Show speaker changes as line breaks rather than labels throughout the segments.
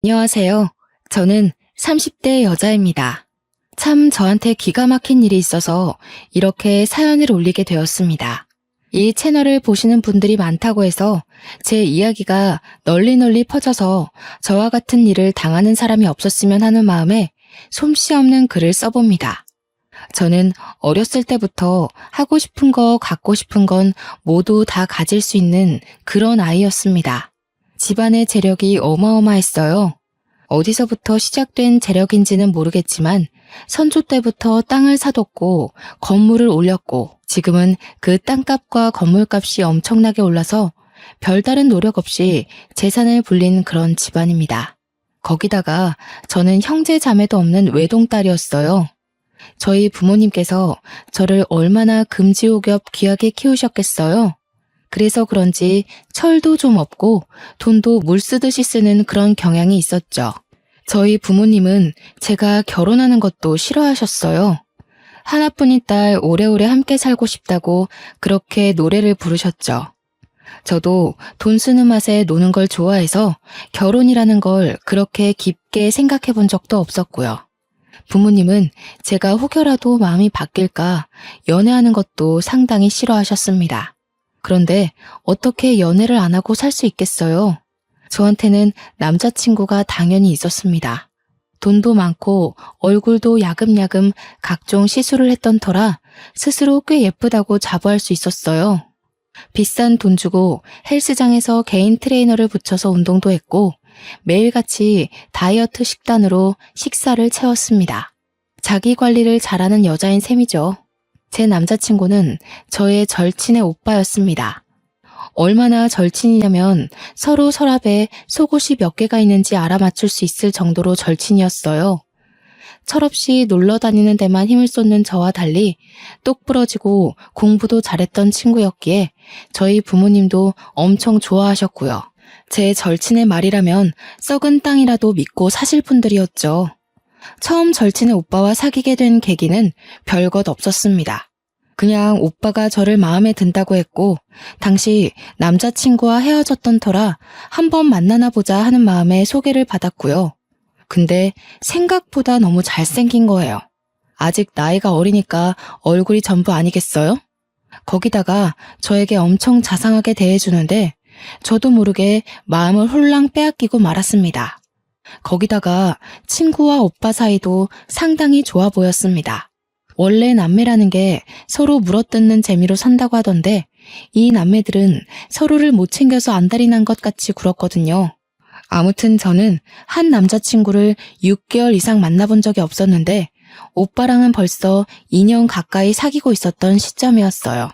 안녕하세요. 저는 30대 여자입니다. 참 저한테 기가 막힌 일이 있어서 이렇게 사연을 올리게 되었습니다. 이 채널을 보시는 분들이 많다고 해서 제 이야기가 널리 퍼져서 저와 같은 일을 당하는 사람이 없었으면 하는 마음에 솜씨 없는 글을 써봅니다. 저는 어렸을 때부터 하고 싶은 거, 갖고 싶은 건 모두 다 가질 수 있는 그런 아이였습니다. 집안의 재력이 어마어마했어요. 어디서부터 시작된 재력인지는 모르겠지만 선조 때부터 땅을 사뒀고 건물을 올렸고 지금은 그 땅값과 건물값이 엄청나게 올라서 별다른 노력 없이 재산을 불린 그런 집안입니다. 거기다가 저는 형제 자매도 없는 외동딸이었어요. 저희 부모님께서 저를 얼마나 금지옥엽 귀하게 키우셨겠어요. 그래서 그런지 철도 좀 없고 돈도 물 쓰듯이 쓰는 그런 경향이 있었죠. 저희 부모님은 제가 결혼하는 것도 싫어하셨어요. 하나뿐인 딸 오래오래 함께 살고 싶다고 그렇게 노래를 부르셨죠. 저도 돈 쓰는 맛에 노는 걸 좋아해서 결혼이라는 걸 그렇게 깊게 생각해 본 적도 없었고요. 부모님은 제가 혹여라도 마음이 바뀔까 연애하는 것도 상당히 싫어하셨습니다. 그런데 어떻게 연애를 안 하고 살 수 있겠어요? 저한테는 남자친구가 당연히 있었습니다. 돈도 많고 얼굴도 야금야금 각종 시술을 했던 터라 스스로 꽤 예쁘다고 자부할 수 있었어요. 비싼 돈 주고 헬스장에서 개인 트레이너를 붙여서 운동도 했고 매일같이 다이어트 식단으로 식사를 채웠습니다. 자기 관리를 잘하는 여자인 셈이죠. 제 남자친구는 저의 절친의 오빠였습니다. 얼마나 절친이냐면 서로 서랍에 속옷이 몇 개가 있는지 알아맞힐 수 있을 정도로 절친이었어요. 철없이 놀러 다니는 데만 힘을 쏟는 저와 달리 똑부러지고 공부도 잘했던 친구였기에 저희 부모님도 엄청 좋아하셨고요. 제 절친의 말이라면 썩은 땅이라도 믿고 사실 분들이었죠. 처음 절친의 오빠와 사귀게 된 계기는 별것 없었습니다. 그냥 오빠가 저를 마음에 든다고 했고 당시 남자친구와 헤어졌던 터라 한번 만나나 보자 하는 마음에 소개를 받았고요. 근데 생각보다 너무 잘생긴 거예요. 아직 나이가 어리니까 얼굴이 전부 아니겠어요? 거기다가 저에게 엄청 자상하게 대해주는데 저도 모르게 마음을 홀랑 빼앗기고 말았습니다. 거기다가 친구와 오빠 사이도 상당히 좋아 보였습니다. 원래 남매라는 게 서로 물어뜯는 재미로 산다고 하던데 이 남매들은 서로를 못 챙겨서 안달이 난 것 같이 굴었거든요. 아무튼 저는 한 남자친구를 6개월 이상 만나본 적이 없었는데 오빠랑은 벌써 2년 가까이 사귀고 있었던 시점이었어요.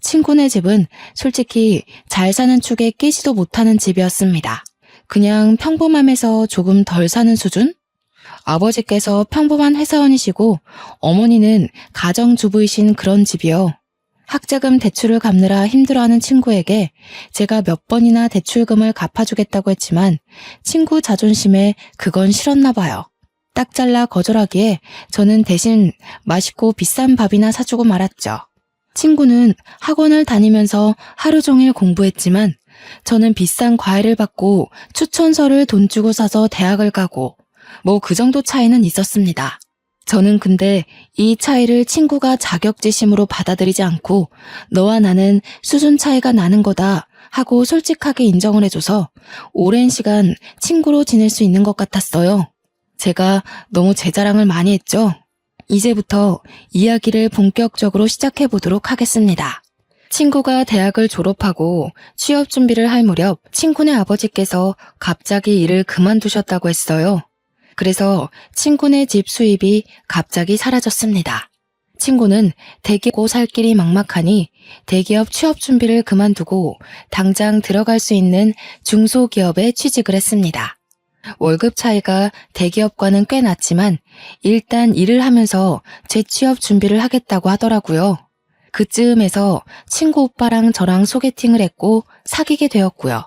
친구네 집은 솔직히 잘 사는 축에 끼지도 못하는 집이었습니다. 그냥 평범함에서 조금 덜 사는 수준? 아버지께서 평범한 회사원이시고 어머니는 가정주부이신 그런 집이요. 학자금 대출을 갚느라 힘들어하는 친구에게 제가 몇 번이나 대출금을 갚아주겠다고 했지만 친구 자존심에 그건 싫었나 봐요. 딱 잘라 거절하기에 저는 대신 맛있고 비싼 밥이나 사주고 말았죠. 친구는 학원을 다니면서 하루 종일 공부했지만 저는 비싼 과외를 받고 추천서를 돈 주고 사서 대학을 가고 뭐 그 정도 차이는 있었습니다. 저는 근데 이 차이를 친구가 자격지심으로 받아들이지 않고 너와 나는 수준 차이가 나는 거다 하고 솔직하게 인정을 해줘서 오랜 시간 친구로 지낼 수 있는 것 같았어요. 제가 너무 제 자랑을 많이 했죠? 이제부터 이야기를 본격적으로 시작해 보도록 하겠습니다. 친구가 대학을 졸업하고 취업 준비를 할 무렵 친구네 아버지께서 갑자기 일을 그만두셨다고 했어요. 그래서 친구네 집 수입이 갑자기 사라졌습니다. 친구는 대기고 살 길이 막막하니 대기업 취업 준비를 그만두고 당장 들어갈 수 있는 중소기업에 취직을 했습니다. 월급 차이가 대기업과는 꽤 났지만 일단 일을 하면서 재취업 준비를 하겠다고 하더라고요. 그쯤에서 친구 오빠랑 저랑 소개팅을 했고 사귀게 되었고요.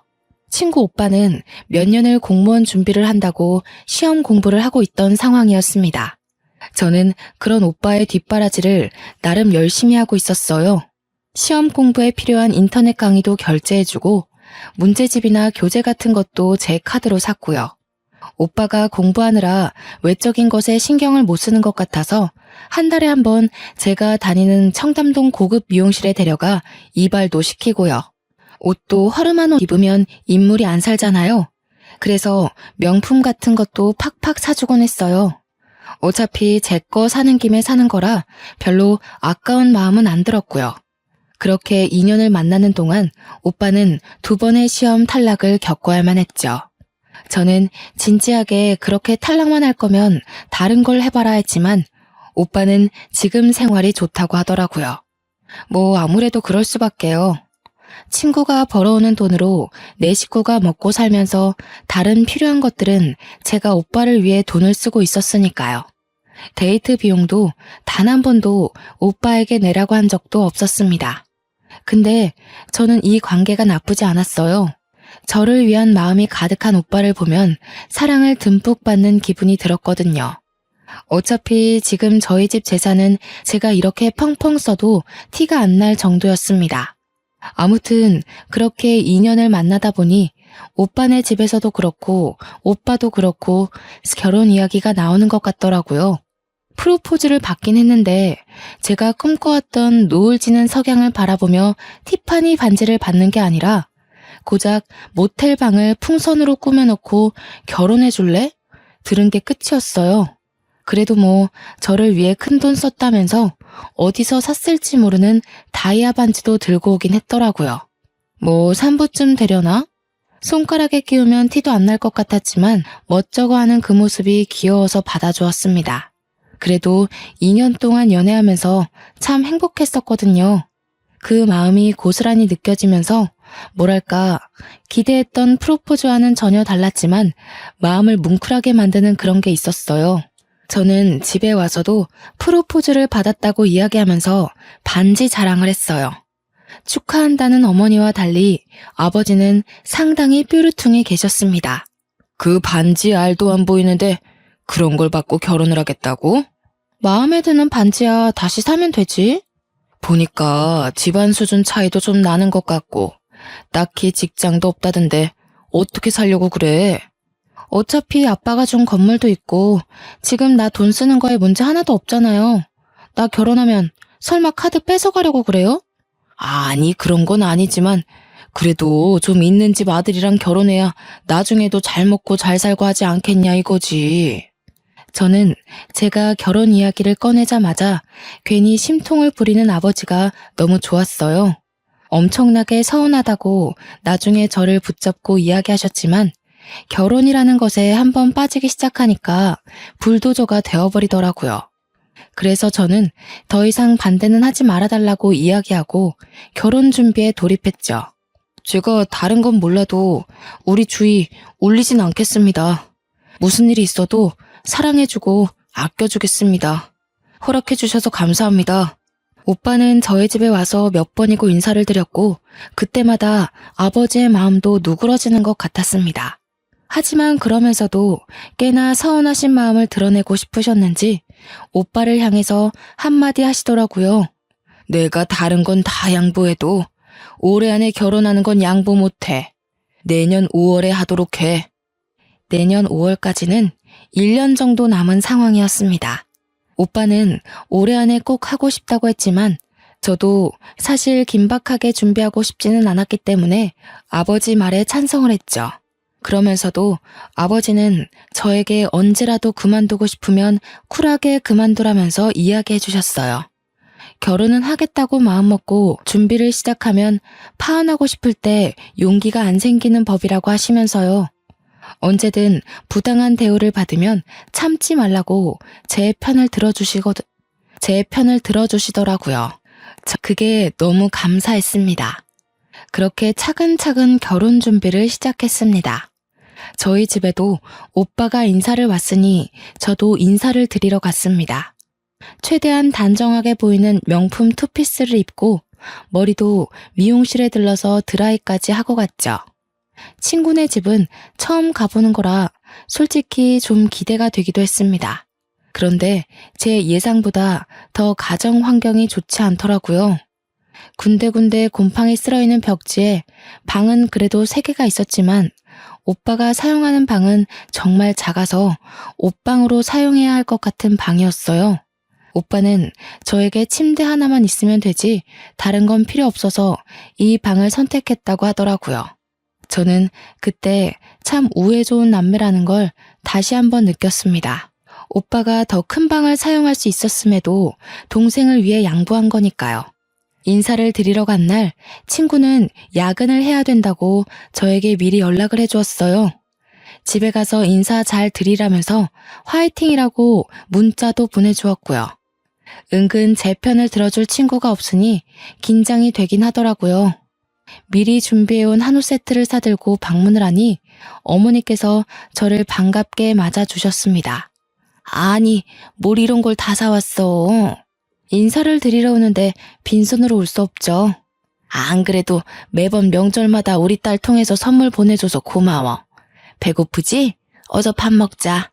친구 오빠는 몇 년을 공무원 준비를 한다고 시험 공부를 하고 있던 상황이었습니다. 저는 그런 오빠의 뒷바라지를 나름 열심히 하고 있었어요. 시험 공부에 필요한 인터넷 강의도 결제해주고 문제집이나 교재 같은 것도 제 카드로 샀고요. 오빠가 공부하느라 외적인 것에 신경을 못 쓰는 것 같아서 한 달에 한 번 제가 다니는 청담동 고급 미용실에 데려가 이발도 시키고요. 옷도 허름한 옷 입으면 인물이 안 살잖아요. 그래서 명품 같은 것도 팍팍 사주곤 했어요. 어차피 제 거 사는 김에 사는 거라 별로 아까운 마음은 안 들었고요. 그렇게 2년을 만나는 동안 오빠는 2번의 시험 탈락을 겪어야만 했죠. 저는 진지하게 그렇게 탈락만 할 거면 다른 걸 해봐라 했지만 오빠는 지금 생활이 좋다고 하더라고요. 뭐 아무래도 그럴 수밖에요. 친구가 벌어오는 돈으로 내 식구가 먹고 살면서 다른 필요한 것들은 제가 오빠를 위해 돈을 쓰고 있었으니까요. 데이트 비용도 단 한 번도 오빠에게 내라고 한 적도 없었습니다. 근데 저는 이 관계가 나쁘지 않았어요. 저를 위한 마음이 가득한 오빠를 보면 사랑을 듬뿍 받는 기분이 들었거든요. 어차피 지금 저희 집 재산은 제가 이렇게 펑펑 써도 티가 안 날 정도였습니다. 아무튼 그렇게 2년을 만나다 보니 오빠네 집에서도 그렇고 오빠도 그렇고 결혼 이야기가 나오는 것 같더라고요. 프로포즈를 받긴 했는데 제가 꿈꿔왔던 노을 지는 석양을 바라보며 티파니 반지를 받는 게 아니라 고작 모텔 방을 풍선으로 꾸며놓고 결혼해줄래? 들은 게 끝이었어요. 그래도 뭐 저를 위해 큰돈 썼다면서 어디서 샀을지 모르는 다이아 반지도 들고 오긴 했더라고요. 뭐 3부쯤 되려나? 손가락에 끼우면 티도 안 날 것 같았지만 멋쩍어하는 그 모습이 귀여워서 받아주었습니다. 그래도 2년 동안 연애하면서 참 행복했었거든요. 그 마음이 고스란히 느껴지면서 뭐랄까 기대했던 프로포즈와는 전혀 달랐지만 마음을 뭉클하게 만드는 그런 게 있었어요. 저는 집에 와서도 프로포즈를 받았다고 이야기하면서 반지 자랑을 했어요. 축하한다는 어머니와 달리 아버지는 상당히 뾰루퉁해 계셨습니다. 그 반지 알도 안 보이는데 그런 걸 받고 결혼을 하겠다고? 마음에 드는 반지야 다시 사면 되지? 보니까 집안 수준 차이도 좀 나는 것 같고 딱히 직장도 없다던데 어떻게 살려고 그래? 어차피 아빠가 준 건물도 있고 지금 나 돈 쓰는 거에 문제 하나도 없잖아요. 나 결혼하면 설마 카드 뺏어가려고 그래요? 아니 그런 건 아니지만 그래도 좀 있는 집 아들이랑 결혼해야 나중에도 잘 먹고 잘 살고 하지 않겠냐 이거지. 저는 제가 결혼 이야기를 꺼내자마자 괜히 심통을 부리는 아버지가 너무 좋았어요. 엄청나게 서운하다고 나중에 저를 붙잡고 이야기하셨지만 결혼이라는 것에 한번 빠지기 시작하니까 불도저가 되어버리더라고요. 그래서 저는 더 이상 반대는 하지 말아달라고 이야기하고 결혼 준비에 돌입했죠. 제가 다른 건 몰라도 우리 주위 울리진 않겠습니다. 무슨 일이 있어도 사랑해주고 아껴주겠습니다. 허락해주셔서 감사합니다. 오빠는 저희 집에 와서 몇 번이고 인사를 드렸고 그때마다 아버지의 마음도 누그러지는 것 같았습니다. 하지만 그러면서도 꽤나 서운하신 마음을 드러내고 싶으셨는지 오빠를 향해서 한마디 하시더라고요. 내가 다른 건 다 양보해도 올해 안에 결혼하는 건 양보 못해. 내년 5월에 하도록 해. 내년 5월까지는 1년 정도 남은 상황이었습니다. 오빠는 올해 안에 꼭 하고 싶다고 했지만 저도 사실 긴박하게 준비하고 싶지는 않았기 때문에 아버지 말에 찬성을 했죠. 그러면서도 아버지는 저에게 언제라도 그만두고 싶으면 쿨하게 그만두라면서 이야기해 주셨어요. 결혼은 하겠다고 마음먹고 준비를 시작하면 파혼하고 싶을 때 용기가 안 생기는 법이라고 하시면서요. 언제든 부당한 대우를 받으면 참지 말라고 제 편을 들어주시더라고요. 그게 너무 감사했습니다. 그렇게 차근차근 결혼 준비를 시작했습니다. 저희 집에도 오빠가 인사를 왔으니 저도 인사를 드리러 갔습니다. 최대한 단정하게 보이는 명품 투피스를 입고 머리도 미용실에 들러서 드라이까지 하고 갔죠. 친구네 집은 처음 가보는 거라 솔직히 좀 기대가 되기도 했습니다. 그런데 제 예상보다 더 가정 환경이 좋지 않더라고요. 군데군데 곰팡이 쓸어있는 벽지에 방은 그래도 3개가 있었지만 오빠가 사용하는 방은 정말 작아서 옷방으로 사용해야 할 것 같은 방이었어요. 오빠는 저에게 침대 하나만 있으면 되지 다른 건 필요 없어서 이 방을 선택했다고 하더라고요. 저는 그때 참 우애 좋은 남매라는 걸 다시 한번 느꼈습니다. 오빠가 더 큰 방을 사용할 수 있었음에도 동생을 위해 양보한 거니까요. 인사를 드리러 간 날 친구는 야근을 해야 된다고 저에게 미리 연락을 해주었어요. 집에 가서 인사 잘 드리라면서 화이팅이라고 문자도 보내주었고요. 은근 제 편을 들어줄 친구가 없으니 긴장이 되긴 하더라고요. 미리 준비해온 한우 세트를 사들고 방문을 하니 어머니께서 저를 반갑게 맞아주셨습니다. 아니, 뭘 이런 걸 다 사왔어. 인사를 드리러 오는데 빈손으로 올 수 없죠. 안 그래도 매번 명절마다 우리 딸 통해서 선물 보내줘서 고마워. 배고프지? 어서 밥 먹자.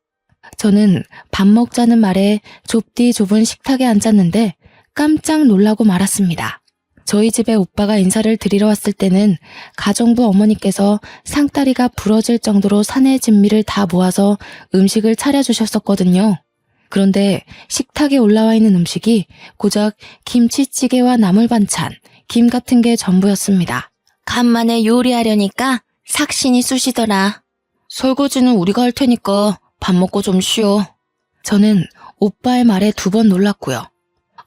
저는 밥 먹자는 말에 좁디 좁은 식탁에 앉았는데 깜짝 놀라고 말았습니다. 저희 집에 오빠가 인사를 드리러 왔을 때는 가정부 어머니께서 상다리가 부러질 정도로 사내 진미를 다 모아서 음식을 차려주셨었거든요. 그런데 식탁에 올라와 있는 음식이 고작 김치찌개와 나물 반찬, 김 같은 게 전부였습니다. 간만에 요리하려니까 삭신이 쑤시더라. 설거지는 우리가 할 테니까 밥 먹고 좀 쉬어. 저는 오빠의 말에 2번 놀랐고요.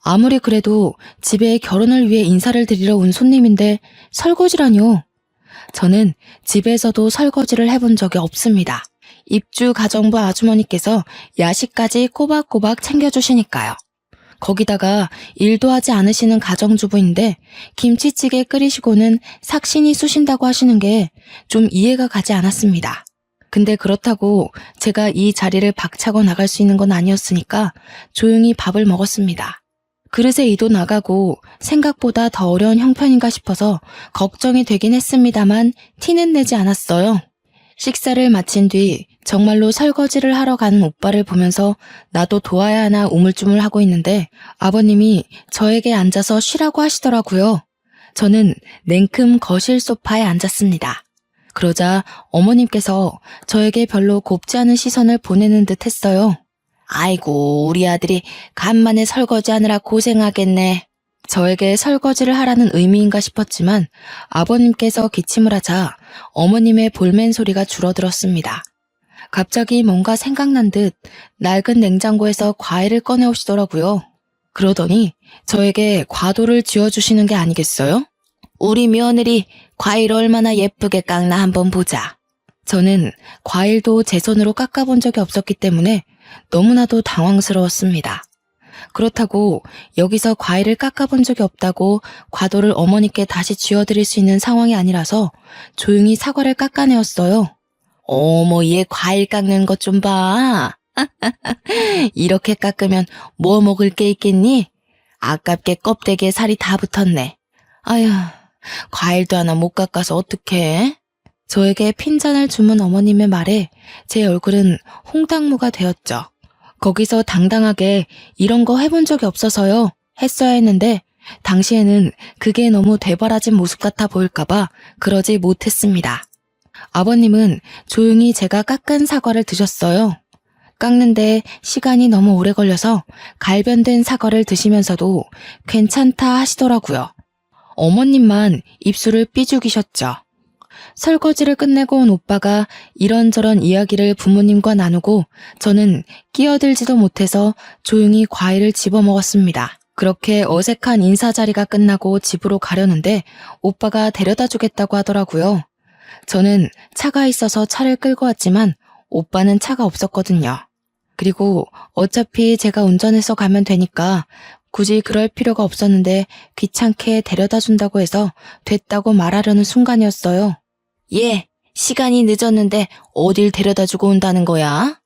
아무리 그래도 집에 결혼을 위해 인사를 드리러 온 손님인데 설거지라뇨. 저는 집에서도 설거지를 해본 적이 없습니다. 입주 가정부 아주머니께서 야식까지 꼬박꼬박 챙겨주시니까요. 거기다가 일도 하지 않으시는 가정주부인데 김치찌개 끓이시고는 삭신이 쑤신다고 하시는 게 좀 이해가 가지 않았습니다. 근데 그렇다고 제가 이 자리를 박차고 나갈 수 있는 건 아니었으니까 조용히 밥을 먹었습니다. 그릇에 이도 나가고 생각보다 더 어려운 형편인가 싶어서 걱정이 되긴 했습니다만 티는 내지 않았어요. 식사를 마친 뒤 정말로 설거지를 하러 가는 오빠를 보면서 나도 도와야 하나 우물쭈물하고 있는데 아버님이 저에게 앉아서 쉬라고 하시더라고요. 저는 냉큼 거실 소파에 앉았습니다. 그러자 어머님께서 저에게 별로 곱지 않은 시선을 보내는 듯 했어요. 아이고, 우리 아들이 간만에 설거지하느라 고생하겠네. 저에게 설거지를 하라는 의미인가 싶었지만 아버님께서 기침을 하자 어머님의 볼멘 소리가 줄어들었습니다. 갑자기 뭔가 생각난 듯 낡은 냉장고에서 과일을 꺼내오시더라고요. 그러더니 저에게 과도를 쥐어주시는 게 아니겠어요? 우리 며느리 과일 얼마나 예쁘게 깎나 한번 보자. 저는 과일도 제 손으로 깎아본 적이 없었기 때문에 너무나도 당황스러웠습니다. 그렇다고 여기서 과일을 깎아본 적이 없다고 과도를 어머니께 다시 쥐어드릴 수 있는 상황이 아니라서 조용히 사과를 깎아내었어요. 어머, 얘 과일 깎는 것 좀 봐. 이렇게 깎으면 뭐 먹을 게 있겠니? 아깝게 껍데기에 살이 다 붙었네. 아휴, 과일도 하나 못 깎아서 어떡해? 저에게 핀잔을 주문 어머님의 말에 제 얼굴은 홍당무가 되었죠. 거기서 당당하게 이런 거 해본 적이 없어서요 했어야 했는데 당시에는 그게 너무 되바라진 모습 같아 보일까봐 그러지 못했습니다. 아버님은 조용히 제가 깎은 사과를 드셨어요. 깎는데 시간이 너무 오래 걸려서 갈변된 사과를 드시면서도 괜찮다 하시더라고요. 어머님만 입술을 삐죽이셨죠. 설거지를 끝내고 온 오빠가 이런저런 이야기를 부모님과 나누고 저는 끼어들지도 못해서 조용히 과일을 집어먹었습니다. 그렇게 어색한 인사 자리가 끝나고 집으로 가려는데 오빠가 데려다 주겠다고 하더라고요. 저는 차가 있어서 차를 끌고 왔지만 오빠는 차가 없었거든요. 그리고 어차피 제가 운전해서 가면 되니까 굳이 그럴 필요가 없었는데 귀찮게 데려다 준다고 해서 됐다고 말하려는 순간이었어요. 예, 시간이 늦었는데 어딜 데려다 주고 온다는 거야?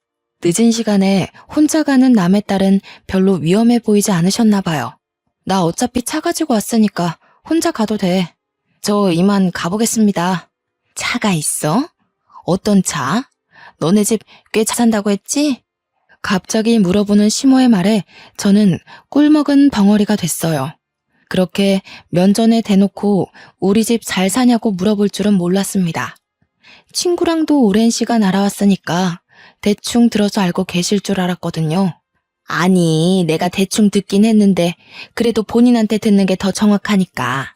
늦은 시간에 혼자 가는 남의 딸은 별로 위험해 보이지 않으셨나 봐요. 나 어차피 차 가지고 왔으니까 혼자 가도 돼. 저 이만 가보겠습니다. 차가 있어? 어떤 차? 너네 집 꽤 차 산다고 했지? 갑자기 물어보는 시모의 말에 저는 꿀먹은 벙어리가 됐어요. 그렇게 면전에 대놓고 우리 집 잘 사냐고 물어볼 줄은 몰랐습니다. 친구랑도 오랜 시간 알아왔으니까 대충 들어서 알고 계실 줄 알았거든요. 아니, 내가 대충 듣긴 했는데 그래도 본인한테 듣는 게 더 정확하니까.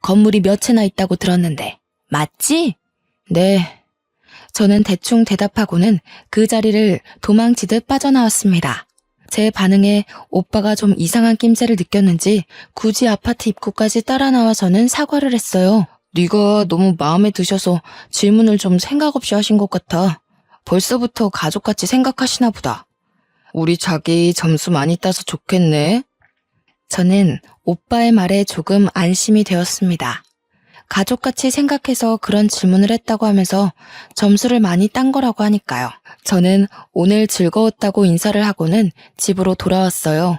건물이 몇 채나 있다고 들었는데 맞지? 네. 저는 대충 대답하고는 그 자리를 도망치듯 빠져나왔습니다. 제 반응에 오빠가 좀 이상한 낌새를 느꼈는지 굳이 아파트 입구까지 따라 나와서는 사과를 했어요. 네가 너무 마음에 드셔서 질문을 좀 생각 없이 하신 것 같아. 벌써부터 가족같이 생각하시나 보다. 우리 자기 점수 많이 따서 좋겠네. 저는 오빠의 말에 조금 안심이 되었습니다. 가족같이 생각해서 그런 질문을 했다고 하면서 점수를 많이 딴 거라고 하니까요. 저는 오늘 즐거웠다고 인사를 하고는 집으로 돌아왔어요.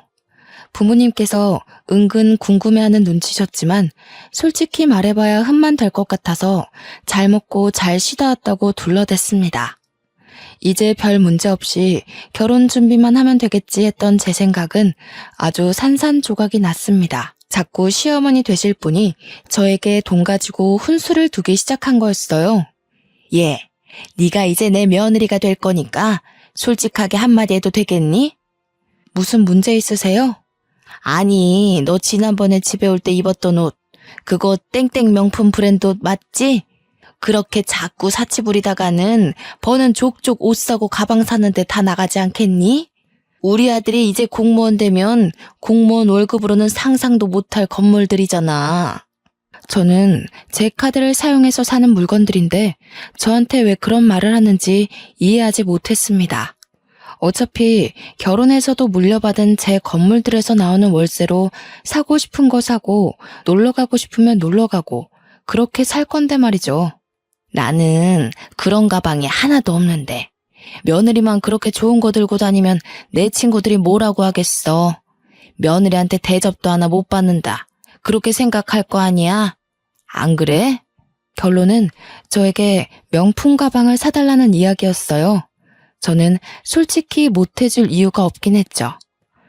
부모님께서 은근 궁금해하는 눈치셨지만 솔직히 말해봐야 흠만 될 것 같아서 잘 먹고 잘 쉬다 왔다고 둘러댔습니다. 이제 별 문제 없이 결혼 준비만 하면 되겠지 했던 제 생각은 아주 산산조각이 났습니다. 자꾸 시어머니 되실 분이 저에게 돈 가지고 훈수를 두기 시작한 거였어요. 예, 네가 이제 내 며느리가 될 거니까 솔직하게 한마디 해도 되겠니? 무슨 문제 있으세요? 아니, 너 지난번에 집에 올 때 입었던 옷, 그거 땡땡 명품 브랜드 옷 맞지? 그렇게 자꾸 사치 부리다가는 버는 족족 옷 사고 가방 사는데 다 나가지 않겠니? 우리 아들이 이제 공무원 되면 공무원 월급으로는 상상도 못할 건물들이잖아. 저는 제 카드를 사용해서 사는 물건들인데 저한테 왜 그런 말을 하는지 이해하지 못했습니다. 어차피 결혼해서도 물려받은 제 건물들에서 나오는 월세로 사고 싶은 거 사고 놀러 가고 싶으면 놀러 가고 그렇게 살 건데 말이죠. 나는 그런 가방이 하나도 없는데 며느리만 그렇게 좋은 거 들고 다니면 내 친구들이 뭐라고 하겠어. 며느리한테 대접도 하나 못 받는다. 그렇게 생각할 거 아니야? 안 그래? 결론은 저에게 명품 가방을 사달라는 이야기였어요. 저는 솔직히 못해줄 이유가 없긴 했죠.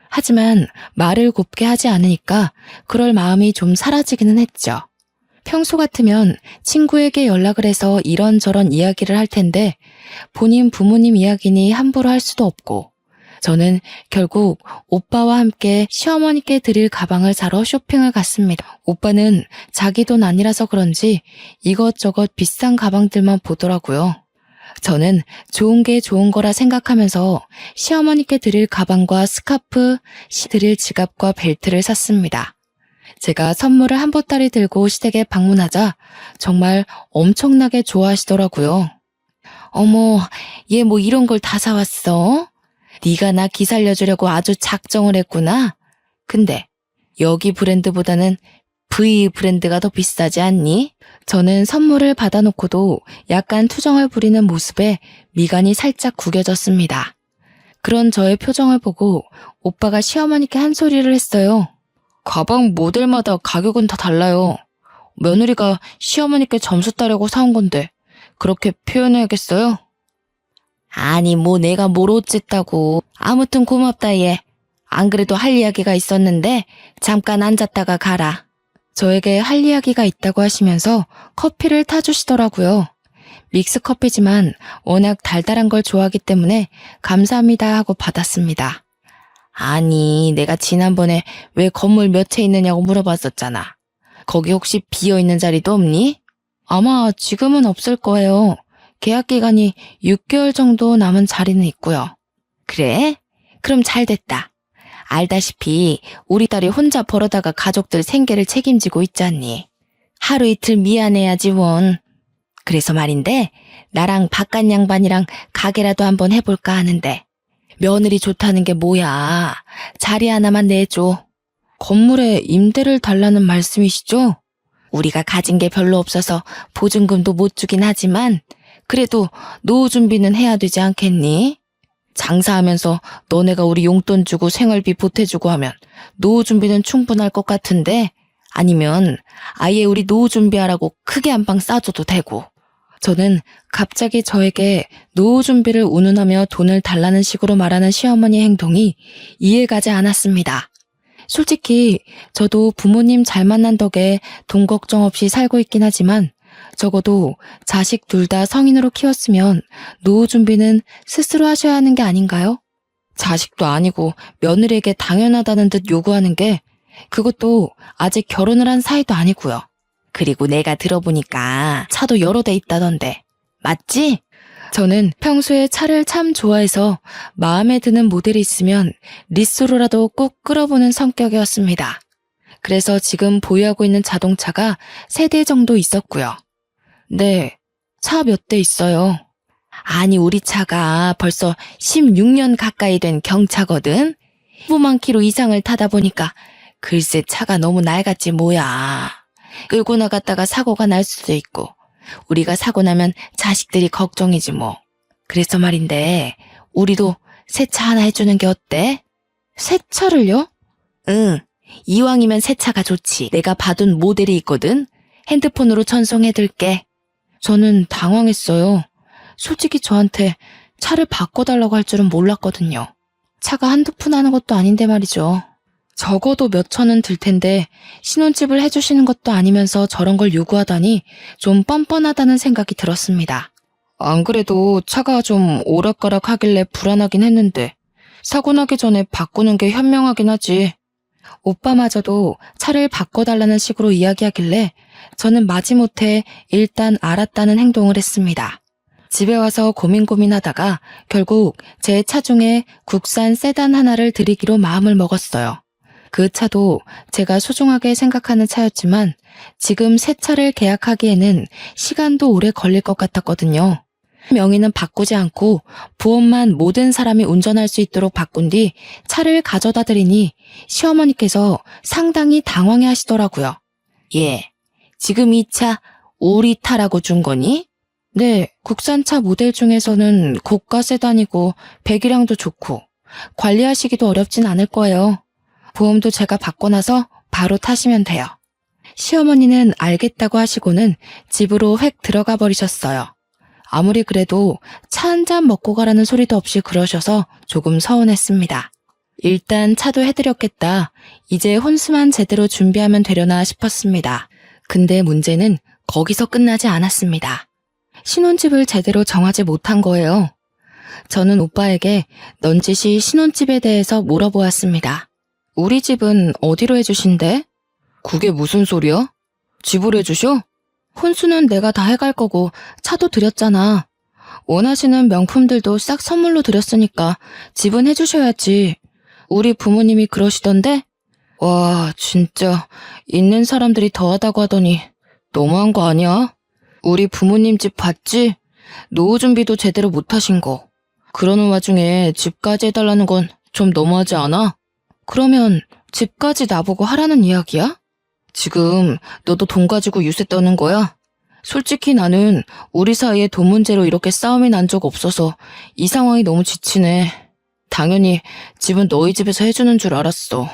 하지만 말을 곱게 하지 않으니까 그럴 마음이 좀 사라지기는 했죠. 평소 같으면 친구에게 연락을 해서 이런저런 이야기를 할 텐데 본인 부모님 이야기니 함부로 할 수도 없고 저는 결국 오빠와 함께 시어머니께 드릴 가방을 사러 쇼핑을 갔습니다. 오빠는 자기 돈 아니라서 그런지 이것저것 비싼 가방들만 보더라고요. 저는 좋은 게 좋은 거라 생각하면서 시어머니께 드릴 가방과 스카프, 드릴 지갑과 벨트를 샀습니다. 제가 선물을 한 보따리 들고 시댁에 방문하자 정말 엄청나게 좋아하시더라고요. 어머, 얘 뭐 이런 걸 다 사왔어? 네가 나 기살려주려고 아주 작정을 했구나. 근데 여기 브랜드보다는 V 브랜드가 더 비싸지 않니? 저는 선물을 받아놓고도 약간 투정을 부리는 모습에 미간이 살짝 구겨졌습니다. 그런 저의 표정을 보고 오빠가 시어머니께 한 소리를 했어요. 가방 모델마다 가격은 다 달라요. 며느리가 시어머니께 점수 따려고 사온 건데 그렇게 표현해야겠어요? 아니 뭐 내가 뭘 어쨌다고. 아무튼 고맙다 얘. 안 그래도 할 이야기가 있었는데 잠깐 앉았다가 가라. 저에게 할 이야기가 있다고 하시면서 커피를 타주시더라고요. 믹스커피지만 워낙 달달한 걸 좋아하기 때문에 감사합니다 하고 받았습니다. 아니, 내가 지난번에 왜 건물 몇 채 있느냐고 물어봤었잖아. 거기 혹시 비어있는 자리도 없니? 아마 지금은 없을 거예요. 계약 기간이 6개월 정도 남은 자리는 있고요. 그래? 그럼 잘 됐다. 알다시피 우리 딸이 혼자 벌어다가 가족들 생계를 책임지고 있잖니. 하루 이틀 미안해야지 원. 그래서 말인데 나랑 바깥 양반이랑 가게라도 한번 해볼까 하는데 며느리 좋다는 게 뭐야. 자리 하나만 내줘. 건물에 임대를 달라는 말씀이시죠? 우리가 가진 게 별로 없어서 보증금도 못 주긴 하지만 그래도 노후 준비는 해야 되지 않겠니? 장사하면서 너네가 우리 용돈 주고 생활비 보태주고 하면 노후 준비는 충분할 것 같은데 아니면 아예 우리 노후 준비하라고 크게 한 방 싸줘도 되고. 저는 갑자기 저에게 노후 준비를 운운하며 돈을 달라는 식으로 말하는 시어머니의 행동이 이해가지 않았습니다. 솔직히 저도 부모님 잘 만난 덕에 돈 걱정 없이 살고 있긴 하지만 적어도 자식 둘 다 성인으로 키웠으면 노후 준비는 스스로 하셔야 하는 게 아닌가요? 자식도 아니고 며느리에게 당연하다는 듯 요구하는 게 그것도 아직 결혼을 한 사이도 아니고요. 그리고 내가 들어보니까 차도 여러 대 있다던데. 맞지? 저는 평소에 차를 참 좋아해서 마음에 드는 모델이 있으면 리스로라도 꼭 끌어보는 성격이었습니다. 그래서 지금 보유하고 있는 자동차가 3대 정도 있었고요. 네, 차 몇 대 있어요. 아니, 우리 차가 벌써 16년 가까이 된 경차거든. 15만 킬로 이상을 타다 보니까 글쎄 차가 너무 낡았지 뭐야. 끌고 나갔다가 사고가 날 수도 있고 우리가 사고 나면 자식들이 걱정이지 뭐. 그래서 말인데 우리도 새 차 하나 해주는 게 어때? 새 차를요? 응, 이왕이면 새 차가 좋지. 내가 봐둔 모델이 있거든. 핸드폰으로 전송해둘게. 저는 당황했어요. 솔직히 저한테 차를 바꿔달라고 할 줄은 몰랐거든요. 차가 한두 푼 하는 것도 아닌데 말이죠. 적어도 몇 천은 들 텐데 신혼집을 해주시는 것도 아니면서 저런 걸 요구하다니 좀 뻔뻔하다는 생각이 들었습니다. 안 그래도 차가 좀 오락가락 하길래 불안하긴 했는데 사고 나기 전에 바꾸는 게 현명하긴 하지. 오빠마저도 차를 바꿔달라는 식으로 이야기하길래 저는 마지못해 일단 알았다는 행동을 했습니다. 집에 와서 고민하다가 결국 제 차 중에 국산 세단 하나를 드리기로 마음을 먹었어요. 그 차도 제가 소중하게 생각하는 차였지만 지금 새 차를 계약하기에는 시간도 오래 걸릴 것 같았거든요. 명의는 바꾸지 않고 보험만 모든 사람이 운전할 수 있도록 바꾼 뒤 차를 가져다 드리니 시어머니께서 상당히 당황해 하시더라고요. 예, 지금 이 차 우리 타라고 준 거니? 네, 국산차 모델 중에서는 고가 세단이고 배기량도 좋고 관리하시기도 어렵진 않을 거예요. 보험도 제가 받고 나서 바로 타시면 돼요. 시어머니는 알겠다고 하시고는 집으로 획 들어가 버리셨어요. 아무리 그래도 차 한 잔 먹고 가라는 소리도 없이 그러셔서 조금 서운했습니다. 일단 차도 해드렸겠다. 이제 혼수만 제대로 준비하면 되려나 싶었습니다. 근데 문제는 거기서 끝나지 않았습니다. 신혼집을 제대로 정하지 못한 거예요. 저는 오빠에게 넌지시 신혼집에 대해서 물어보았습니다. 우리 집은 어디로 해주신대? 그게 무슨 소리야? 집으로 해주셔? 혼수는 내가 다 해갈 거고 차도 드렸잖아. 원하시는 명품들도 싹 선물로 드렸으니까 집은 해주셔야지. 우리 부모님이 그러시던데? 와, 진짜 있는 사람들이 더하다고 하더니 너무한 거 아니야? 우리 부모님 집 봤지? 노후 준비도 제대로 못 하신 거. 그러는 와중에 집까지 해달라는 건 좀 너무하지 않아? 그러면 집까지 나보고 하라는 이야기야? 지금 너도 돈 가지고 유세 떠는 거야? 솔직히 나는 우리 사이에 돈 문제로 이렇게 싸움이 난 적 없어서 이 상황이 너무 지치네. 당연히 집은 너희 집에서 해주는 줄 알았어.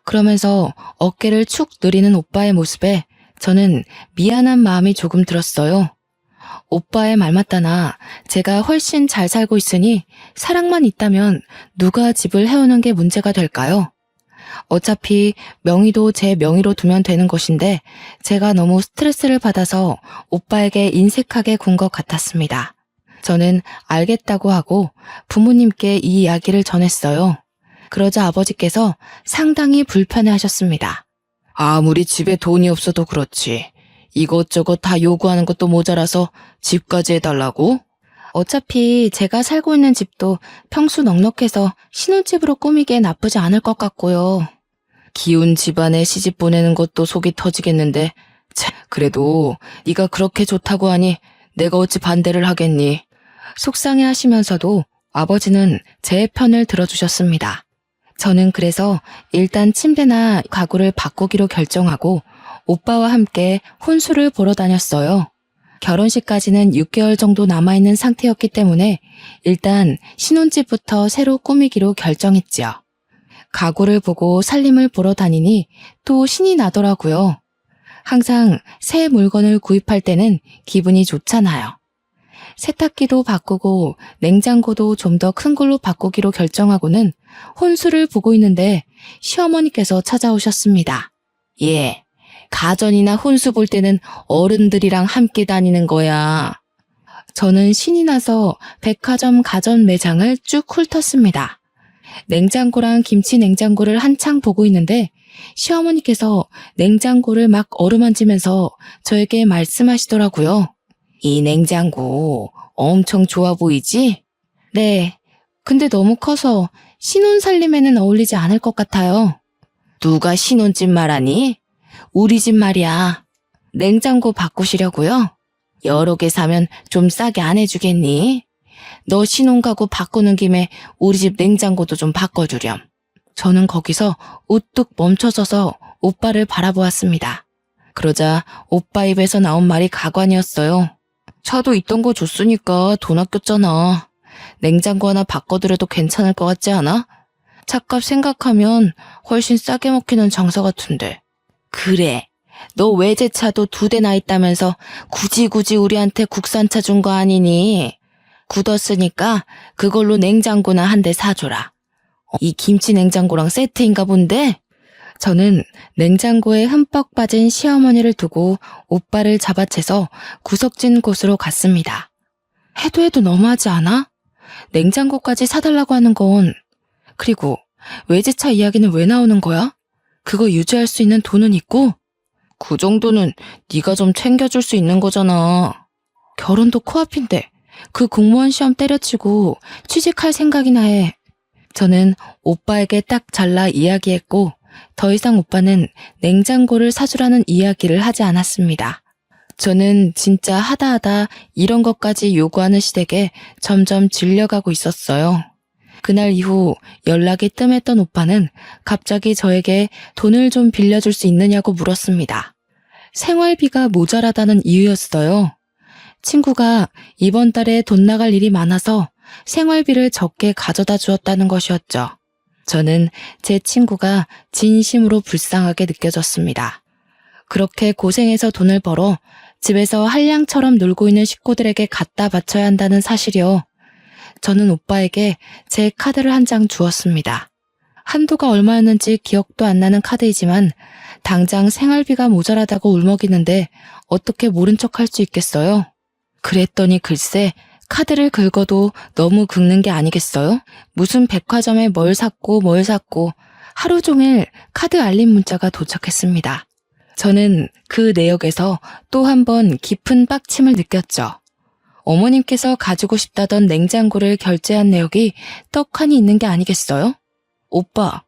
그러면서 어깨를 축 늘리는 오빠의 모습에 저는 미안한 마음이 조금 들었어요. 오빠의 말 맞다나 제가 훨씬 잘 살고 있으니 사랑만 있다면 누가 집을 해오는 게 문제가 될까요? 어차피 명의도 제 명의로 두면 되는 것인데 제가 너무 스트레스를 받아서 오빠에게 인색하게 군 것 같았습니다. 저는 알겠다고 하고 부모님께 이 이야기를 전했어요. 그러자 아버지께서 상당히 불편해하셨습니다. 아무리 집에 돈이 없어도 그렇지. 이것저것 다 요구하는 것도 모자라서 집까지 해달라고? 어차피 제가 살고 있는 집도 평수 넉넉해서 신혼집으로 꾸미기에 나쁘지 않을 것 같고요. 기운 집안에 시집 보내는 것도 속이 터지겠는데 그래도 네가 그렇게 좋다고 하니 내가 어찌 반대를 하겠니? 속상해 하시면서도 아버지는 제 편을 들어주셨습니다. 저는 그래서 일단 침대나 가구를 바꾸기로 결정하고 오빠와 함께 혼수를 보러 다녔어요. 결혼식까지는 6개월 정도 남아있는 상태였기 때문에 일단 신혼집부터 새로 꾸미기로 결정했지요. 가구를 보고 살림을 보러 다니니 또 신이 나더라고요. 항상 새 물건을 구입할 때는 기분이 좋잖아요. 세탁기도 바꾸고 냉장고도 좀 더 큰 걸로 바꾸기로 결정하고는 혼수를 보고 있는데 시어머니께서 찾아오셨습니다. 예, 가전이나 혼수 볼 때는 어른들이랑 함께 다니는 거야. 저는 신이 나서 백화점 가전 매장을 쭉 훑었습니다. 냉장고랑 김치 냉장고를 한창 보고 있는데 시어머니께서 냉장고를 막 어루만지면서 저에게 말씀하시더라고요. 이 냉장고 엄청 좋아 보이지? 네. 근데 너무 커서 신혼 살림에는 어울리지 않을 것 같아요. 누가 신혼집 말하니? 우리 집 말이야. 냉장고 바꾸시려고요? 여러 개 사면 좀 싸게 안 해주겠니? 너 신혼 가구 바꾸는 김에 우리 집 냉장고도 좀 바꿔주렴. 저는 거기서 우뚝 멈춰서서 오빠를 바라보았습니다. 그러자 오빠 입에서 나온 말이 가관이었어요. 차도 있던 거 줬으니까 돈 아꼈잖아. 냉장고 하나 바꿔드려도 괜찮을 것 같지 않아? 차값 생각하면 훨씬 싸게 먹히는 장사 같은데. 그래. 너 외제차도 2대나 있다면서 굳이 우리한테 국산차 준 거 아니니? 굳었으니까 그걸로 냉장고나 한 대 사줘라. 이 김치 냉장고랑 세트인가 본데? 저는 냉장고에 흠뻑 빠진 시어머니를 두고 오빠를 잡아채서 구석진 곳으로 갔습니다. 해도 너무하지 않아? 냉장고까지 사달라고 하는 건. 그리고 외제차 이야기는 왜 나오는 거야? 그거 유지할 수 있는 돈은 있고? 그 정도는 네가 좀 챙겨줄 수 있는 거잖아. 결혼도 코앞인데 그 공무원 시험 때려치고 취직할 생각이나 해. 저는 오빠에게 딱 잘라 이야기했고 더 이상 오빠는 냉장고를 사주라는 이야기를 하지 않았습니다. 저는 진짜 하다 이런 것까지 요구하는 시댁에 점점 질려가고 있었어요. 그날 이후 연락이 뜸했던 오빠는 갑자기 저에게 돈을 좀 빌려줄 수 있느냐고 물었습니다. 생활비가 모자라다는 이유였어요. 친구가 이번 달에 돈 나갈 일이 많아서 생활비를 적게 가져다 주었다는 것이었죠. 저는 제 친구가 진심으로 불쌍하게 느껴졌습니다. 그렇게 고생해서 돈을 벌어 집에서 한량처럼 놀고 있는 식구들에게 갖다 바쳐야 한다는 사실이요. 저는 오빠에게 제 카드를 한 장 주었습니다. 한도가 얼마였는지 기억도 안 나는 카드이지만 당장 생활비가 모자라다고 울먹이는데 어떻게 모른 척할 수 있겠어요? 그랬더니 글쎄 카드를 긁어도 너무 긁는 게 아니겠어요? 무슨 백화점에 뭘 샀고 하루 종일 카드 알림 문자가 도착했습니다. 저는 그 내역에서 또 한 번 깊은 빡침을 느꼈죠. 어머님께서 가지고 싶다던 냉장고를 결제한 내역이 떡하니 있는 게 아니겠어요? 오빠,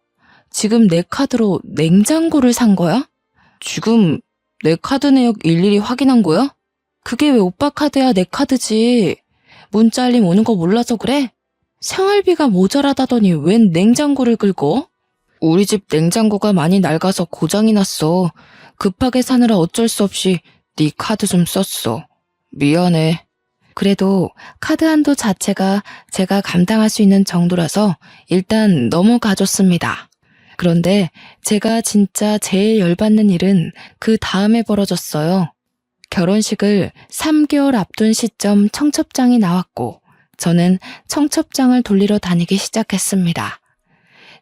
지금 내 카드로 냉장고를 산 거야? 지금 내 카드 내역 일일이 확인한 거야? 그게 왜 오빠 카드야, 내 카드지. 문자 알림 오는 거 몰라서 그래? 생활비가 모자라다더니 웬 냉장고를 긁어? 우리 집 냉장고가 많이 낡아서 고장이 났어. 급하게 사느라 어쩔 수 없이 네 카드 좀 썼어. 미안해. 그래도 카드 한도 자체가 제가 감당할 수 있는 정도라서 일단 넘어가줬습니다. 그런데 제가 진짜 제일 열받는 일은 그 다음에 벌어졌어요. 결혼식을 3개월 앞둔 시점 청첩장이 나왔고 저는 청첩장을 돌리러 다니기 시작했습니다.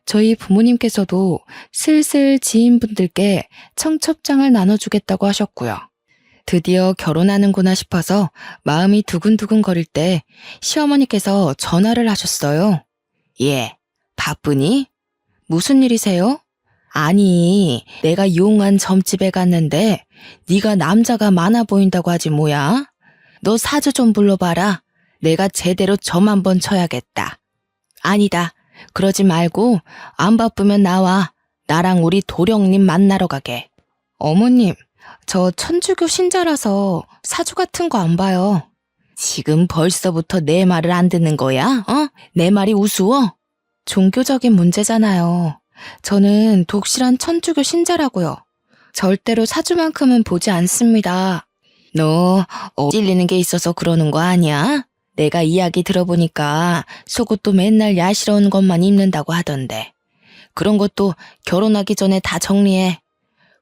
저희 부모님께서도 슬슬 지인분들께 청첩장을 나눠주겠다고 하셨고요. 드디어 결혼하는구나 싶어서 마음이 두근두근 거릴 때 시어머니께서 전화를 하셨어요. 예, 바쁘니? 무슨 일이세요? 아니, 내가 이용한 점집에 갔는데 네가 남자가 많아 보인다고 하지 뭐야? 너 사주 좀 불러봐라. 내가 제대로 점 한번 쳐야겠다. 아니다. 그러지 말고 안 바쁘면 나와. 나랑 우리 도령님 만나러 가게. 어머님, 저 천주교 신자라서 사주 같은 거 안 봐요. 지금 벌써부터 내 말을 안 듣는 거야? 내 말이 우스워? 종교적인 문제잖아요. 저는 독실한 천주교 신자라고요. 절대로 사주만큼은 보지 않습니다. 너 찔리는 게 있어서 그러는 거 아니야? 내가 이야기 들어보니까 속옷도 맨날 야시러운 것만 입는다고 하던데. 그런 것도 결혼하기 전에 다 정리해.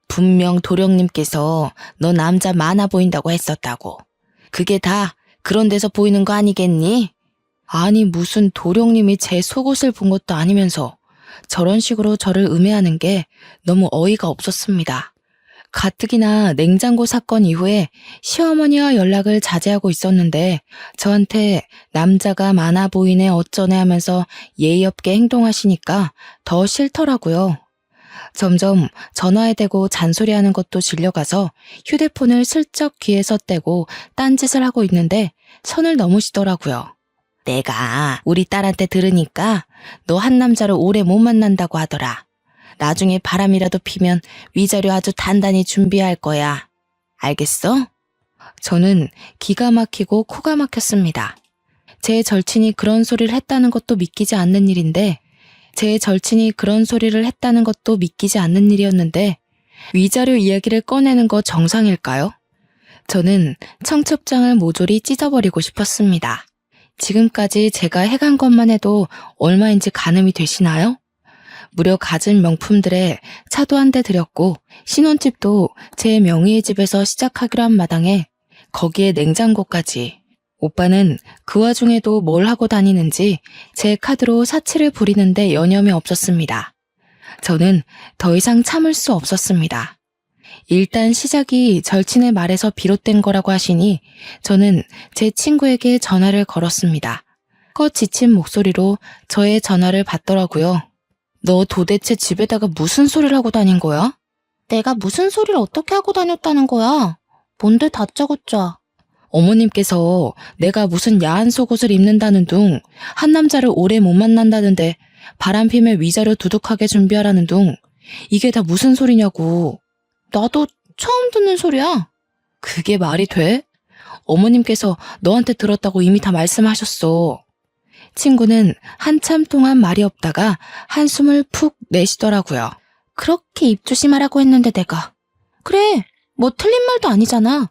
분명 도령님께서 너 남자 많아 보인다고 했었다고. 그게 다 그런 데서 보이는 거 아니겠니? 아니 무슨 도령님이 제 속옷을 본 것도 아니면서 저런 식으로 저를 음해하는 게 너무 어이가 없었습니다. 가뜩이나 냉장고 사건 이후에 시어머니와 연락을 자제하고 있었는데 저한테 남자가 많아 보이네 어쩌네 하면서 예의 없게 행동하시니까 더 싫더라고요. 점점 전화에 대고 잔소리하는 것도 질려가서 휴대폰을 슬쩍 귀에서 떼고 딴짓을 하고 있는데 선을 넘으시더라고요. 내가 우리 딸한테 들으니까 너 한 남자를 오래 못 만난다고 하더라. 나중에 바람이라도 피면 위자료 아주 단단히 준비할 거야. 알겠어? 저는 기가 막히고 코가 막혔습니다. 제 절친이 그런 소리를 했다는 것도 믿기지 않는 일인데 위자료 이야기를 꺼내는 거 정상일까요? 저는 청첩장을 모조리 찢어버리고 싶었습니다. 지금까지 제가 해간 것만 해도 얼마인지 가늠이 되시나요? 무려 가진 명품들에 차도 한 대 들였고 신혼집도 제 명의의 집에서 시작하기로 한 마당에 거기에 냉장고까지. 오빠는 그 와중에도 뭘 하고 다니는지 제 카드로 사치를 부리는데 여념이 없었습니다. 저는 더 이상 참을 수 없었습니다. 일단 시작이 절친의 말에서 비롯된 거라고 하시니 저는 제 친구에게 전화를 걸었습니다. 껏 지친 목소리로 저의 전화를 받더라고요. 너 도대체 집에다가 무슨 소리를 하고 다닌 거야? 내가 무슨 소리를 어떻게 하고 다녔다는 거야? 뭔데 다짜고짜. 어머님께서 내가 무슨 야한 속옷을 입는다는 둥, 한 남자를 오래 못 만난다는데 바람 피면 위자료 두둑하게 준비하라는 둥, 이게 다 무슨 소리냐고. 나도 처음 듣는 소리야. 그게 말이 돼? 어머님께서 너한테 들었다고 이미 다 말씀하셨어. 친구는 한참 동안 말이 없다가 한숨을 푹 내쉬더라고요. 그렇게 입 조심하라고 했는데 내가. 그래, 뭐 틀린 말도 아니잖아.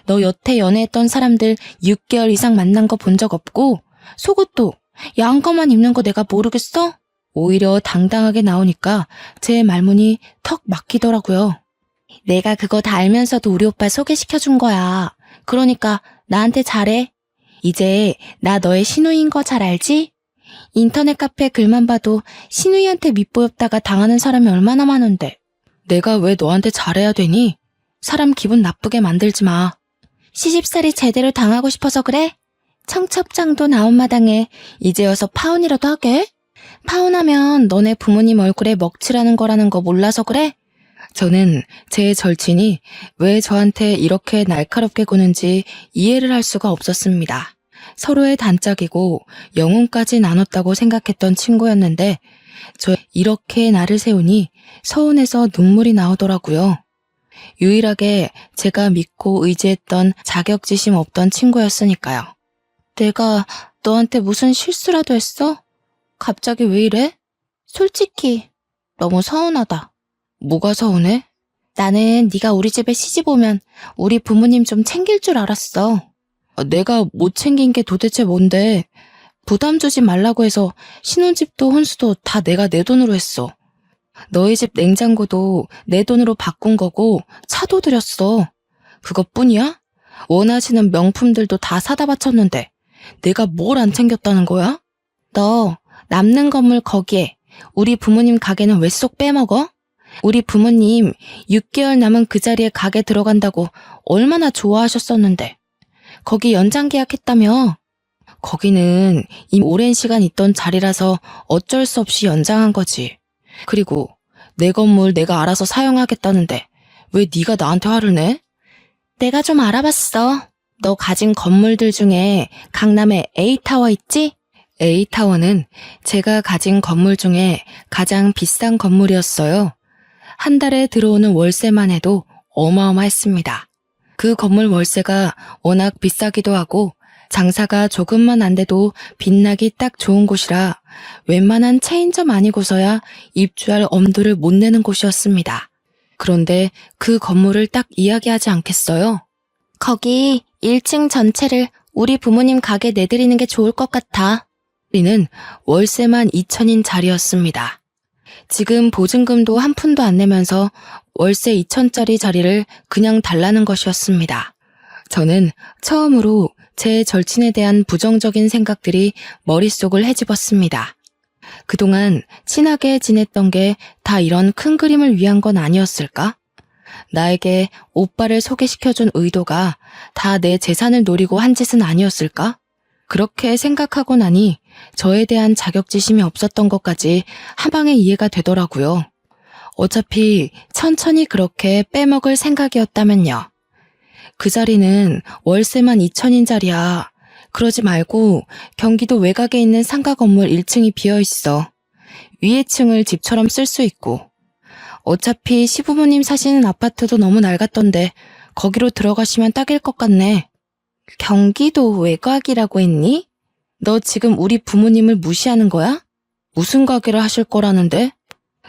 너 여태 연애했던 사람들 6개월 이상 만난 거 본 적 없고 속옷도 야한 거만 입는 거 내가 모르겠어? 오히려 당당하게 나오니까 제 말문이 턱 막히더라고요. 내가 그거 다 알면서도 우리 오빠 소개시켜준 거야. 그러니까 나한테 잘해. 이제 나 너의 신우이인 거 잘 알지? 인터넷 카페 글만 봐도 신우이한테 밑보였다가 당하는 사람이 얼마나 많은데. 내가 왜 너한테 잘해야 되니? 사람 기분 나쁘게 만들지 마. 시집살이 제대로 당하고 싶어서 그래? 청첩장도 나온 마당에 이제 와서 파혼이라도 하게? 파혼하면 너네 부모님 얼굴에 먹칠하는 거라는 거 몰라서 그래? 저는 제 절친이 왜 저한테 이렇게 날카롭게 구는지 이해를 할 수가 없었습니다. 서로의 단짝이고 영혼까지 나눴다고 생각했던 친구였는데 저 이렇게 나를 세우니 서운해서 눈물이 나오더라고요. 유일하게 제가 믿고 의지했던 자격지심 없던 친구였으니까요. 내가 너한테 무슨 실수라도 했어? 갑자기 왜 이래? 솔직히 너무 서운하다. 뭐가 서운해? 나는 네가 우리 집에 시집 오면 우리 부모님 좀 챙길 줄 알았어. 내가 못 챙긴 게 도대체 뭔데? 부담 주지 말라고 해서 신혼집도 혼수도 다 내가 내 돈으로 했어. 너희 집 냉장고도 내 돈으로 바꾼 거고 차도 들였어. 그것뿐이야? 원하시는 명품들도 다 사다 바쳤는데 내가 뭘 안 챙겼다는 거야? 너 남는 건물 거기에 우리 부모님 가게는 왜 쏙 빼먹어? 우리 부모님 6개월 남은 그 자리에 가게 들어간다고 얼마나 좋아하셨었는데. 거기 연장 계약했다며? 거기는 이미 오랜 시간 있던 자리라서 어쩔 수 없이 연장한 거지. 그리고 내 건물 내가 알아서 사용하겠다는데 왜 네가 나한테 화를 내? 내가 좀 알아봤어. 너 가진 건물들 중에 강남에 A타워 있지? A타워는 제가 가진 건물 중에 가장 비싼 건물이었어요. 한 달에 들어오는 월세만 해도 어마어마했습니다. 그 건물 월세가 워낙 비싸기도 하고 장사가 조금만 안 돼도 빛나기 딱 좋은 곳이라 웬만한 체인점 아니고서야 입주할 엄두를 못 내는 곳이었습니다. 그런데 그 건물을 딱 이야기하지 않겠어요? 거기 1층 전체를 우리 부모님 가게 내드리는 게 좋을 것 같아. 우리는 월세만 2천인 자리였습니다. 지금 보증금도 한 푼도 안 내면서 월세 2천짜리 자리를 그냥 달라는 것이었습니다. 저는 처음으로 제 절친에 대한 부정적인 생각들이 머릿속을 헤집었습니다. 그동안 친하게 지냈던 게 다 이런 큰 그림을 위한 건 아니었을까? 나에게 오빠를 소개시켜준 의도가 다 내 재산을 노리고 한 짓은 아니었을까? 그렇게 생각하고 나니 저에 대한 자격지심이 없었던 것까지 한방에 이해가 되더라고요. 어차피 천천히 그렇게 빼먹을 생각이었다면요. 그 자리는 월세만 2천인 자리야. 그러지 말고 경기도 외곽에 있는 상가 건물 1층이 비어있어. 위에 층을 집처럼 쓸 수 있고. 어차피 시부모님 사시는 아파트도 너무 낡았던데 거기로 들어가시면 딱일 것 같네. 경기도 외곽이라고 했니? 너 지금 우리 부모님을 무시하는 거야? 무슨 가게를 하실 거라는데?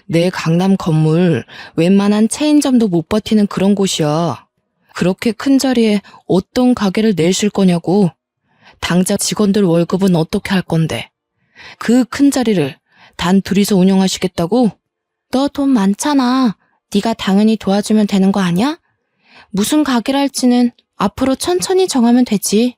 내 강남 건물 웬만한 체인점도 못 버티는 그런 곳이야. 그렇게 큰 자리에 어떤 가게를 내실 거냐고. 당장 직원들 월급은 어떻게 할 건데. 그 큰 자리를 단 둘이서 운영하시겠다고? 너 돈 많잖아. 네가 당연히 도와주면 되는 거 아니야? 무슨 가게를 할지는 앞으로 천천히 정하면 되지.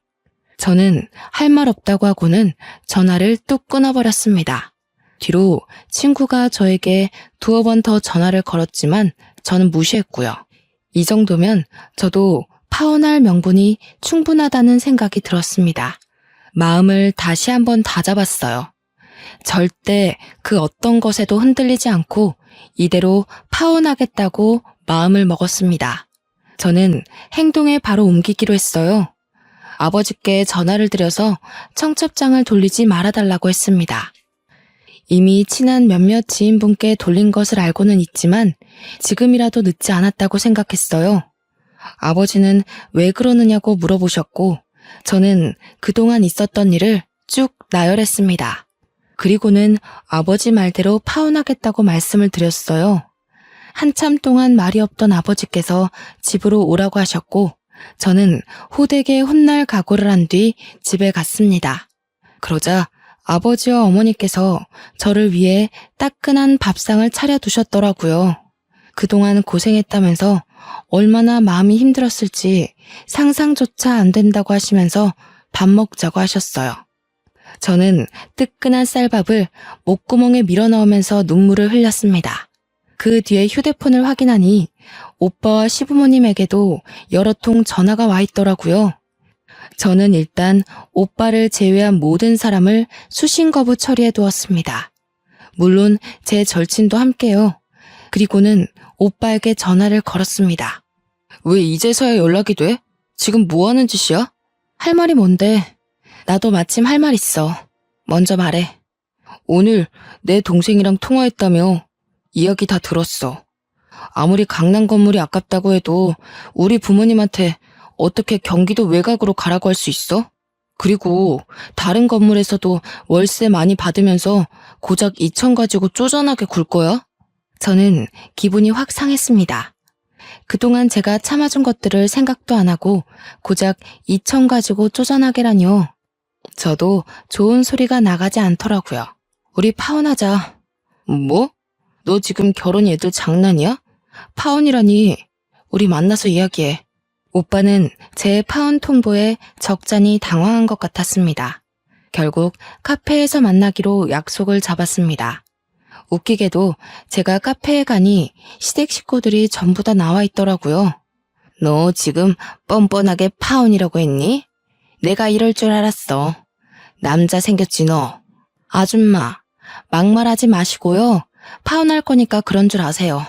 저는 할 말 없다고 하고는 전화를 뚝 끊어버렸습니다. 뒤로 친구가 저에게 두어 번 더 전화를 걸었지만 저는 무시했고요. 이 정도면 저도 파혼할 명분이 충분하다는 생각이 들었습니다. 마음을 다시 한번 다잡았어요. 절대 그 어떤 것에도 흔들리지 않고 이대로 파혼하겠다고 마음을 먹었습니다. 저는 행동에 바로 옮기기로 했어요. 아버지께 전화를 드려서 청첩장을 돌리지 말아달라고 했습니다. 이미 친한 몇몇 지인분께 돌린 것을 알고는 있지만 지금이라도 늦지 않았다고 생각했어요. 아버지는 왜 그러느냐고 물어보셨고 저는 그동안 있었던 일을 쭉 나열했습니다. 그리고는 아버지 말대로 파혼하겠다고 말씀을 드렸어요. 한참 동안 말이 없던 아버지께서 집으로 오라고 하셨고 저는 호되게 혼날 각오를 한 뒤 집에 갔습니다. 그러자 아버지와 어머니께서 저를 위해 따끈한 밥상을 차려두셨더라고요. 그동안 고생했다면서 얼마나 마음이 힘들었을지 상상조차 안 된다고 하시면서 밥 먹자고 하셨어요. 저는 뜨끈한 쌀밥을 목구멍에 밀어넣으면서 눈물을 흘렸습니다. 그 뒤에 휴대폰을 확인하니 오빠와 시부모님에게도 여러 통 전화가 와 있더라고요. 저는 일단 오빠를 제외한 모든 사람을 수신 거부 처리해 두었습니다. 물론 제 절친도 함께요. 그리고는 오빠에게 전화를 걸었습니다. 왜 이제서야 연락이 돼? 지금 뭐 하는 짓이야? 할 말이 뭔데? 나도 마침 할 말 있어. 먼저 말해. 오늘 내 동생이랑 통화했다며. 이야기 다 들었어. 아무리 강남 건물이 아깝다고 해도 우리 부모님한테 어떻게 경기도 외곽으로 가라고 할 수 있어? 그리고 다른 건물에서도 월세 많이 받으면서 고작 2천 가지고 쪼잔하게 굴 거야? 저는 기분이 확 상했습니다. 그동안 제가 참아준 것들을 생각도 안 하고 고작 2천 가지고 쪼잔하게라뇨. 저도 좋은 소리가 나가지 않더라고요. 우리 파혼하자. 뭐? 너 지금 결혼 애들 장난이야? 파혼이라니. 우리 만나서 이야기해. 오빠는 제 파혼 통보에 적잖이 당황한 것 같았습니다. 결국 카페에서 만나기로 약속을 잡았습니다. 웃기게도 제가 카페에 가니 시댁 식구들이 전부 다 나와 있더라고요. 너 지금 뻔뻔하게 파혼이라고 했니? 내가 이럴 줄 알았어. 남자 생겼지 너. 아줌마, 막말하지 마시고요. 파혼할 거니까 그런 줄 아세요.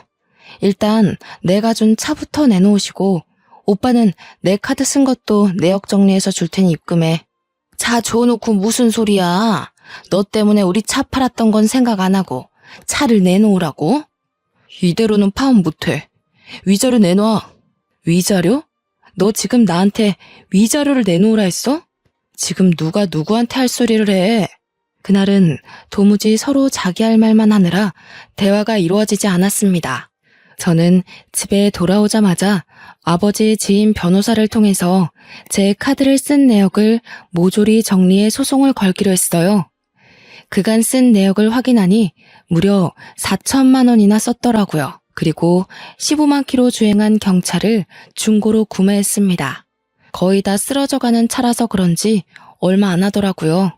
일단 내가 준 차부터 내놓으시고 오빠는 내 카드 쓴 것도 내역 정리해서 줄 테니 입금해. 차 줘놓고 무슨 소리야. 너 때문에 우리 차 팔았던 건 생각 안 하고 차를 내놓으라고? 이대로는 파혼 못해. 위자료 내놔. 위자료? 너 지금 나한테 위자료를 내놓으라 했어? 지금 누가 누구한테 할 소리를 해. 그날은 도무지 서로 자기 할 말만 하느라 대화가 이루어지지 않았습니다. 저는 집에 돌아오자마자 아버지 지인 변호사를 통해서 제 카드를 쓴 내역을 모조리 정리해 소송을 걸기로 했어요. 그간 쓴 내역을 확인하니 무려 4천만 원이나 썼더라고요. 그리고 15만 킬로 주행한 경차를 중고로 구매했습니다. 거의 다 쓰러져가는 차라서 그런지 얼마 안 하더라고요.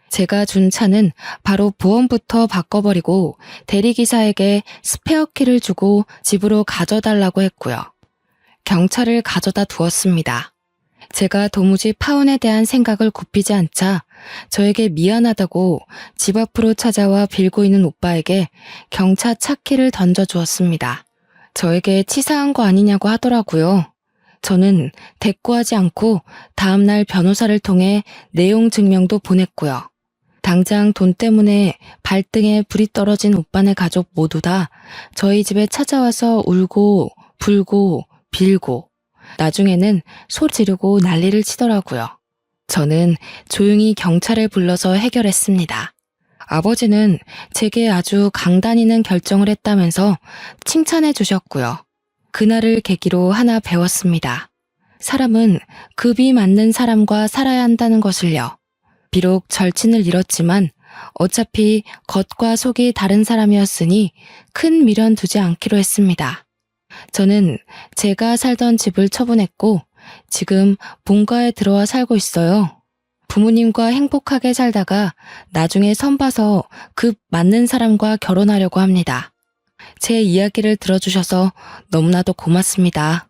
제가 준 차는 바로 보험부터 바꿔버리고 대리기사에게 스페어키를 주고 집으로 가져달라고 했고요. 경차를 가져다 두었습니다. 제가 도무지 파혼에 대한 생각을 굽히지 않자 저에게 미안하다고 집 앞으로 찾아와 빌고 있는 오빠에게 경차 차키를 던져주었습니다. 저에게 치사한 거 아니냐고 하더라고요. 저는 대꾸하지 않고 다음날 변호사를 통해 내용 증명도 보냈고요. 당장 돈 때문에 발등에 불이 떨어진 오빠네 가족 모두 다 저희 집에 찾아와서 울고 불고 빌고 나중에는 소리 지르고 난리를 치더라고요. 저는 조용히 경찰을 불러서 해결했습니다. 아버지는 제게 아주 강단 있는 결정을 했다면서 칭찬해 주셨고요. 그날을 계기로 하나 배웠습니다. 사람은 급이 맞는 사람과 살아야 한다는 것을요. 비록 절친을 잃었지만 어차피 겉과 속이 다른 사람이었으니 큰 미련 두지 않기로 했습니다. 저는 제가 살던 집을 처분했고 지금 본가에 들어와 살고 있어요. 부모님과 행복하게 살다가 나중에 선봐서 급 맞는 사람과 결혼하려고 합니다. 제 이야기를 들어주셔서 너무나도 고맙습니다.